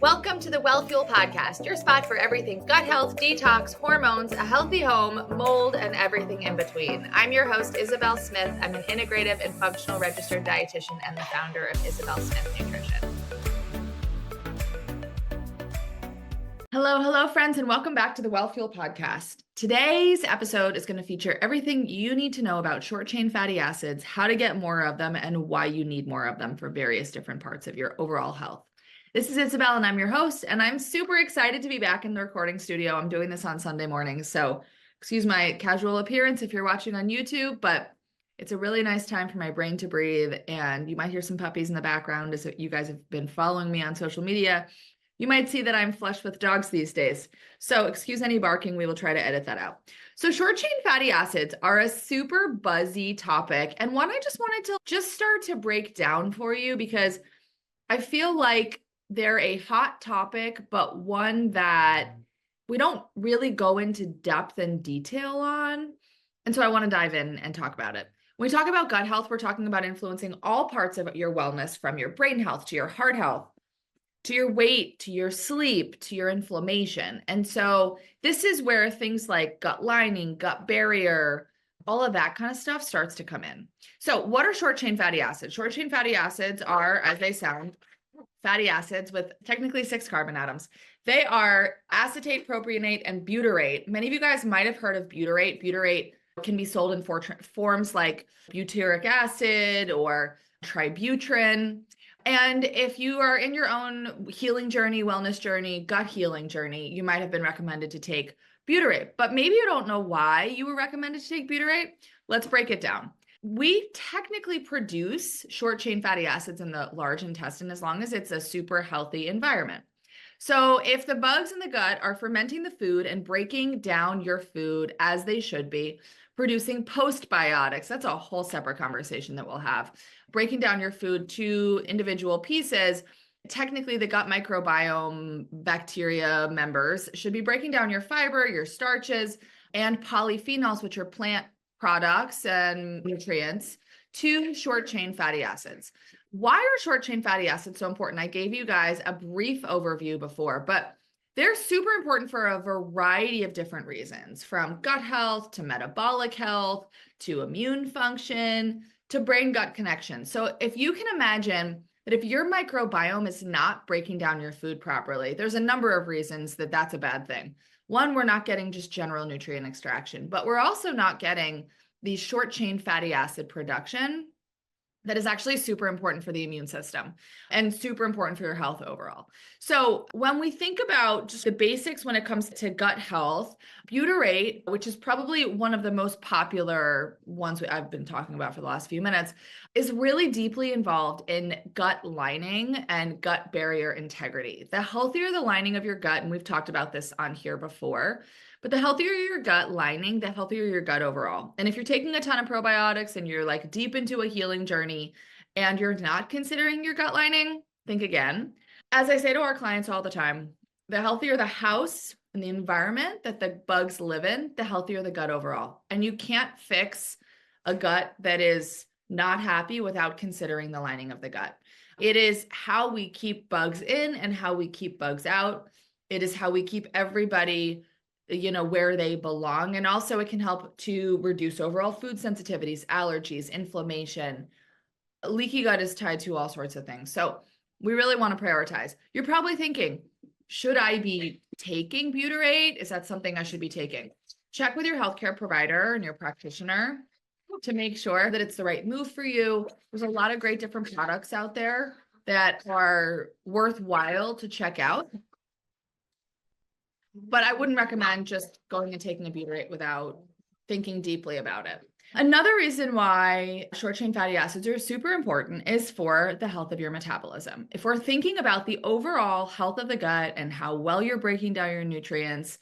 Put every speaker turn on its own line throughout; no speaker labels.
Welcome to the Wellfuel Podcast, your spot for everything gut health, detox, hormones, a healthy home, mold, and everything in between. I'm your host, Isabel Smith. I'm an integrative and functional registered dietitian and the founder of Isabel Smith Nutrition. Hello, friends, and welcome back to the Wellfuel Podcast. Today's episode is going to feature everything you need to know about short-chain fatty acids, how to get more of them, and why you need more of them for various different parts of your overall health. This is Isabel, and I'm your host, and I'm super excited to be back in the recording studio. I'm doing this on Sunday mornings, so excuse my casual appearance if you're watching on YouTube, but it's a really nice time for my brain to breathe, and you might hear some puppies in the background as you guys have been following me on social media. You might see that I'm flush with dogs these days, so excuse any barking. We will try to edit that out. So short-chain fatty acids are a super buzzy topic, and one I just wanted to just start to break down for you because I feel like they're a hot topic, but one that we don't really go into depth and detail on. And so I want to dive in and talk about it. When we talk about gut health, we're talking about influencing all parts of your wellness, from your brain health to your heart health, to your weight, to your sleep, to your inflammation. And so this is where things like gut lining, gut barrier, all of that kind of stuff starts to come in. So what are short-chain fatty acids? Short-chain fatty acids are, as they sound, fatty acids with technically 6 carbon atoms. They are acetate, propionate, and butyrate. Many of you guys might have heard of butyrate. Butyrate can be sold in forms like butyric acid or tributrin. And if you are in your own healing journey, wellness journey, gut healing journey, you might have been recommended to take butyrate. But maybe you don't know why you were recommended to take butyrate. Let's break it down. We technically produce short-chain fatty acids in the large intestine as long as it's a super healthy environment. So if the bugs in the gut are fermenting the food and breaking down your food as they should be, producing postbiotics, that's a whole separate conversation that we'll have, breaking down your food to individual pieces, technically the gut microbiome bacteria members should be breaking down your fiber, your starches, and polyphenols, which are plant products and nutrients, to short-chain fatty acids. Why are short-chain fatty acids so important? I gave you guys a brief overview before, but they're super important for a variety of different reasons, from gut health to metabolic health, to immune function, to brain-gut connection. So if you can imagine that if your microbiome is not breaking down your food properly, there's a number of reasons that that's a bad thing. One, we're not getting just general nutrient extraction, but we're also not getting the short-chain fatty acid production that is actually super important for the immune system and super important for your health overall. So when we think about just the basics when it comes to gut health, butyrate, which is probably one of the most popular ones I've been talking about for the last few minutes, is really deeply involved in gut lining and gut barrier integrity. The healthier the lining of your gut, and we've talked about this on here before, but the healthier your gut lining, the healthier your gut overall. And if you're taking a ton of probiotics and you're like deep into a healing journey and you're not considering your gut lining, think again. As I say to our clients all the time, the healthier the house and the environment that the bugs live in, the healthier the gut overall. And you can't fix a gut that is not happy without considering the lining of the gut. It is how we keep bugs in and how we keep bugs out. It is how we keep everybody where they belong. And also it can help to reduce overall food sensitivities, allergies, inflammation. Leaky gut is tied to all sorts of things. So we really want to prioritize. You're probably thinking, should I be taking butyrate? Is that something I should be taking? Check with your healthcare provider and your practitioner to make sure that it's the right move for you. There's a lot of great different products out there that are worthwhile to check out. But I wouldn't recommend just going and taking a butyrate without thinking deeply about it. Another reason why short-chain fatty acids are super important is for the health of your metabolism. If we're thinking about the overall health of the gut and how well you're breaking down your nutrients,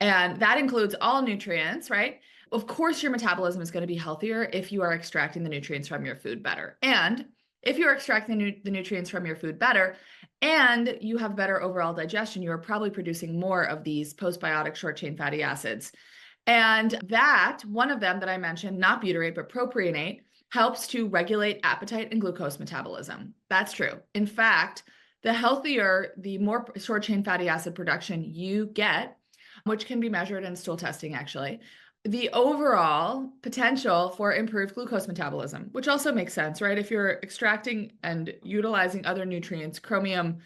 and that includes all nutrients, right? Of course, your metabolism is going to be healthier if you are extracting the nutrients from your food better. And if you're extracting the nutrients from your food better and you have better overall digestion, you are probably producing more of these postbiotic short-chain fatty acids. And that, one of them that I mentioned, not butyrate, but propionate, helps to regulate appetite and glucose metabolism. That's true. In fact, the healthier, the more short chain fatty acid production you get, which can be measured in stool testing actually, the overall potential for improved glucose metabolism, which also makes sense, right? If you're extracting and utilizing other nutrients, chromium,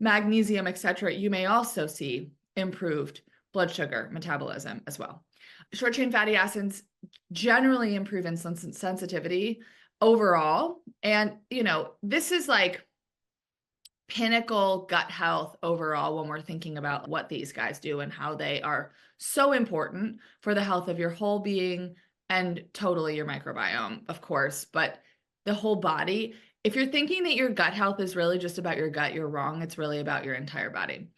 magnesium, etc., you may also see improved blood sugar metabolism as well. Short chain fatty acids generally improve insulin sensitivity overall. And, this is like pinnacle gut health overall when we're thinking about what these guys do and how they are so important for the health of your whole being and totally your microbiome, of course, but the whole body. If you're thinking that your gut health is really just about your gut, you're wrong. It's really about your entire body.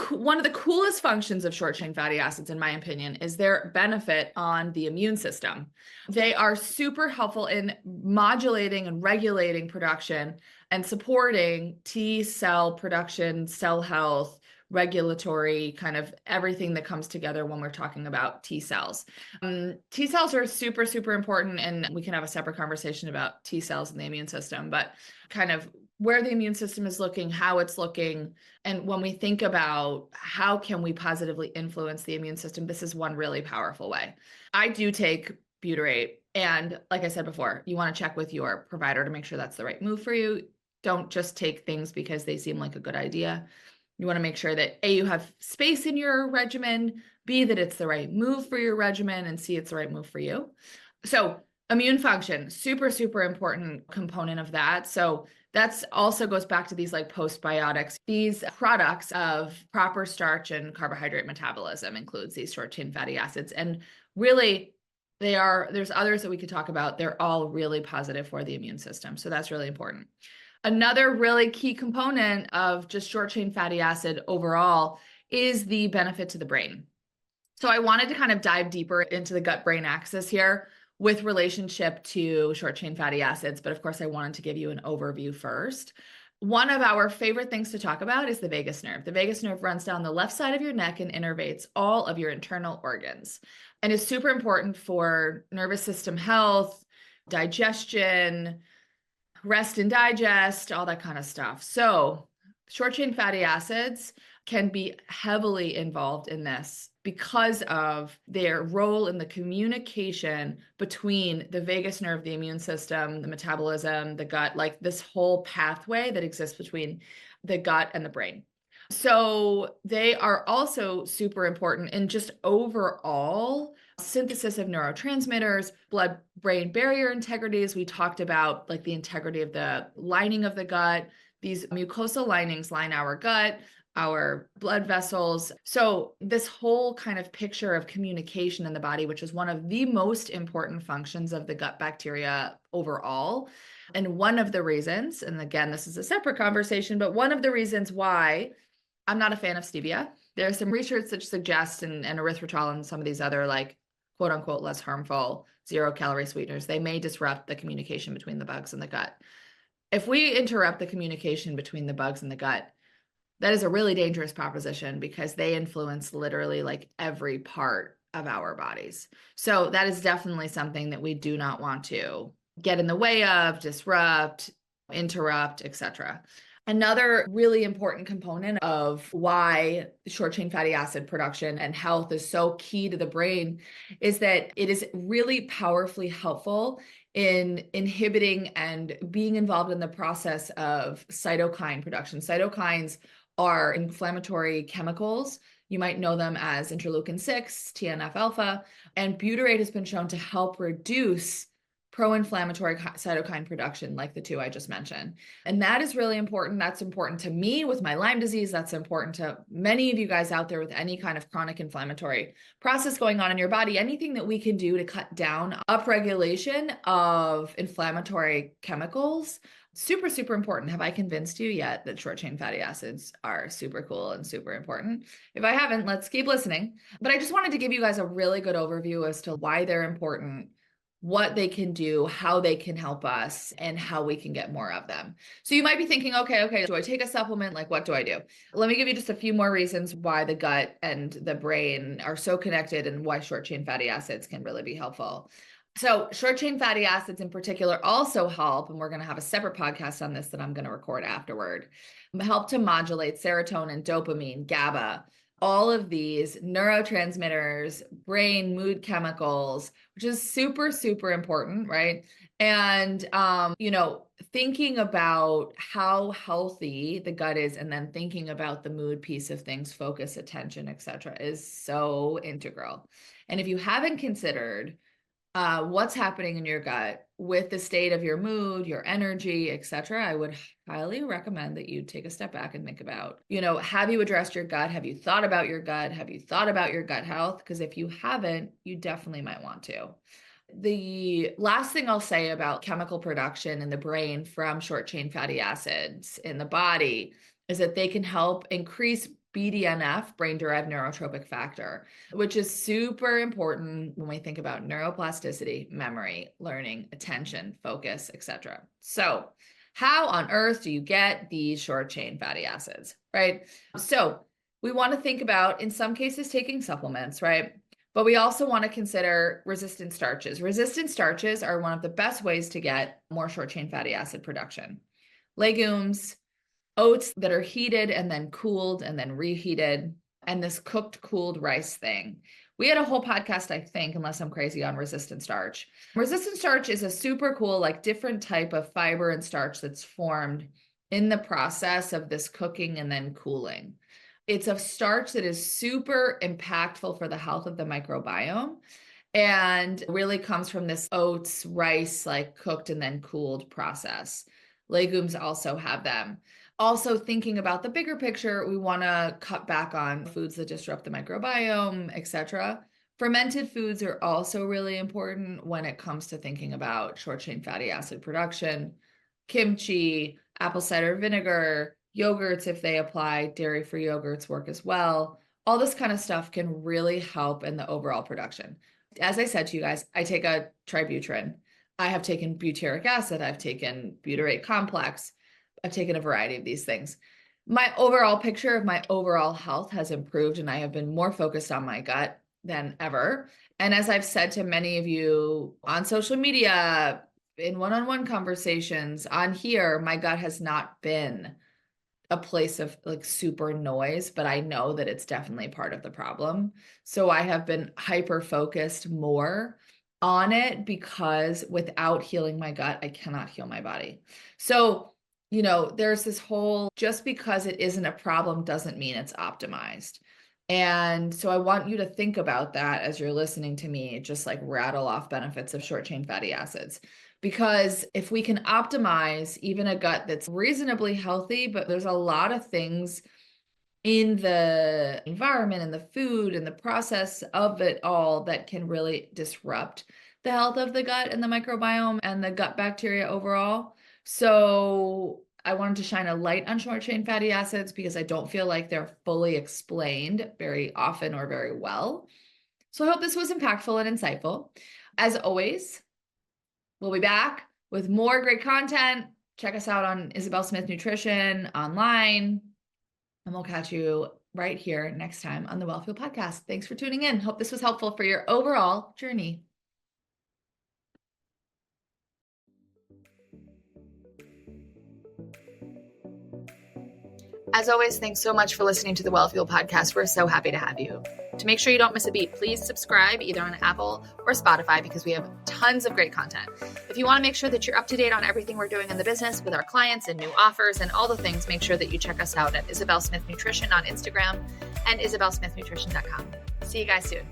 One of the coolest functions of short chain fatty acids, in my opinion, is their benefit on the immune system. They are super helpful in modulating and regulating production and supporting T cell production, cell health, regulatory, kind of everything that comes together when we're talking about T cells. T cells are super, super important, and we can have a separate conversation about T cells in the immune system, but kind of where the immune system is looking, how it's looking. And when we think about how can we positively influence the immune system, this is one really powerful way. I do take Butyrate. And like I said before, you want to check with your provider to make sure that's the right move for you. Don't just take things because they seem like a good idea. You want to make sure that A, you have space in your regimen, B, that it's the right move for your regimen, and C, it's the right move for you. So immune function, super, super important component of that. So that's also goes back to these like postbiotics. These products of proper starch and carbohydrate metabolism includes these short chain fatty acids. And really, there's others that we could talk about. They're all really positive for the immune system. So that's really important. Another really key component of just short chain fatty acid overall is the benefit to the brain. So I wanted to kind of dive deeper into the gut-brain axis here with relationship to short chain fatty acids. But of course, I wanted to give you an overview first. One of our favorite things to talk about is the vagus nerve. The vagus nerve runs down the left side of your neck and innervates all of your internal organs and is super important for nervous system health, digestion, rest and digest, all that kind of stuff. So short chain fatty acids can be heavily involved in this because of their role in the communication between the vagus nerve, the immune system, the metabolism, the gut, like this whole pathway that exists between the gut and the brain. So they are also super important in just overall synthesis of neurotransmitters, blood-brain barrier integrities. We talked about like the integrity of the lining of the gut. These mucosal linings line our gut, our blood vessels. So this whole kind of picture of communication in the body, which is one of the most important functions of the gut bacteria overall. And one of the reasons, and again, this is a separate conversation, but one of the reasons why I'm not a fan of stevia. There's some research that suggests, and erythritol and some of these other like quote unquote less harmful 0-calorie sweeteners, they may disrupt the communication between the bugs and the gut. If we interrupt the communication between the bugs and the gut, that is a really dangerous proposition because they influence literally like every part of our bodies. So that is definitely something that we do not want to get in the way of, disrupt, interrupt, etc. Another really important component of why short chain fatty acid production and health is so key to the brain is that it is really powerfully helpful in inhibiting and being involved in the process of cytokine production. Cytokines are inflammatory chemicals. You might know them as interleukin-6, TNF-alpha, and butyrate has been shown to help reduce pro-inflammatory cytokine production, like the two I just mentioned. And that is really important. That's important to me with my Lyme disease. That's important to many of you guys out there with any kind of chronic inflammatory process going on in your body. Anything that we can do to cut down upregulation of inflammatory chemicals, super, super important. Have I convinced you yet that short chain fatty acids are super cool and super important? If I haven't, let's keep listening. But I just wanted to give you guys a really good overview as to why they're important, what they can do, how they can help us, and how we can get more of them. So you might be thinking, okay, do I take a supplement? Like, what do I do? Let me give you just a few more reasons why the gut and the brain are so connected and why short chain fatty acids can really be helpful. So short chain fatty acids in particular also help, and we're going to have a separate podcast on this that I'm going to record afterward, help to modulate serotonin, dopamine, GABA, all of these neurotransmitters, brain mood chemicals, which is super, super important, right? And, thinking about how healthy the gut is and then thinking about the mood piece of things, focus, attention, etc., is so integral. And if you haven't considered what's happening in your gut with the state of your mood, your energy, etc., I would highly recommend that you take a step back and think about, have you addressed your gut? Have you thought about your gut? Have you thought about your gut health? Because if you haven't, you definitely might want to. The last thing I'll say about chemical production in the brain from short chain fatty acids in the body is that they can help increase BDNF, brain-derived neurotrophic factor, which is super important when we think about neuroplasticity, memory, learning, attention, focus, etc. So how on earth do you get these short chain fatty acids, right? So we want to think about, in some cases, taking supplements, right? But we also want to consider resistant starches. Resistant starches are one of the best ways to get more short chain fatty acid production. Legumes, oats that are heated and then cooled and then reheated, and this cooked, cooled rice thing. We had a whole podcast, I think, unless I'm crazy, on resistant starch. Resistant starch is a super cool, different type of fiber and starch that's formed in the process of this cooking and then cooling. It's a starch that is super impactful for the health of the microbiome and really comes from this oats, rice, cooked and then cooled process. Legumes also have them. Also thinking about the bigger picture, we want to cut back on foods that disrupt the microbiome, etc. Fermented foods are also really important when it comes to thinking about short chain fatty acid production. Kimchi, apple cider vinegar, yogurts, if they apply, dairy-free yogurts work as well. All this kind of stuff can really help in the overall production. As I said to you guys, I take a Tributyrin. I have taken butyric acid. I've taken butyrate complex. I've taken a variety of these things. My overall picture of my overall health has improved, and I have been more focused on my gut than ever. And as I've said to many of you on social media, in one-on-one conversations, on here, my gut has not been a place of super noise, but I know that it's definitely part of the problem. So I have been hyper-focused more on it because without healing my gut, I cannot heal my body. So there's this whole, just because it isn't a problem doesn't mean it's optimized. And so I want you to think about that as you're listening to me, just rattle off benefits of short chain fatty acids. Because if we can optimize even a gut that's reasonably healthy, but there's a lot of things in the environment and the food and the process of it all that can really disrupt the health of the gut and the microbiome and the gut bacteria overall. So I wanted to shine a light on short chain fatty acids because I don't feel like they're fully explained very often or very well. So I hope this was impactful and insightful. As always, we'll be back with more great content. Check us out on Isabel Smith Nutrition online, and we'll catch you right here next time on the Wellfuel Podcast. Thanks for tuning in. Hope this was helpful for your overall journey. As always, thanks so much for listening to the Wellfuel Podcast. We're so happy to have you. To make sure you don't miss a beat, please subscribe either on Apple or Spotify because we have tons of great content. If you want to make sure that you're up to date on everything we're doing in the business with our clients and new offers and all the things, make sure that you check us out at Isabel Smith Nutrition on Instagram and isabelsmithnutrition.com. See you guys soon.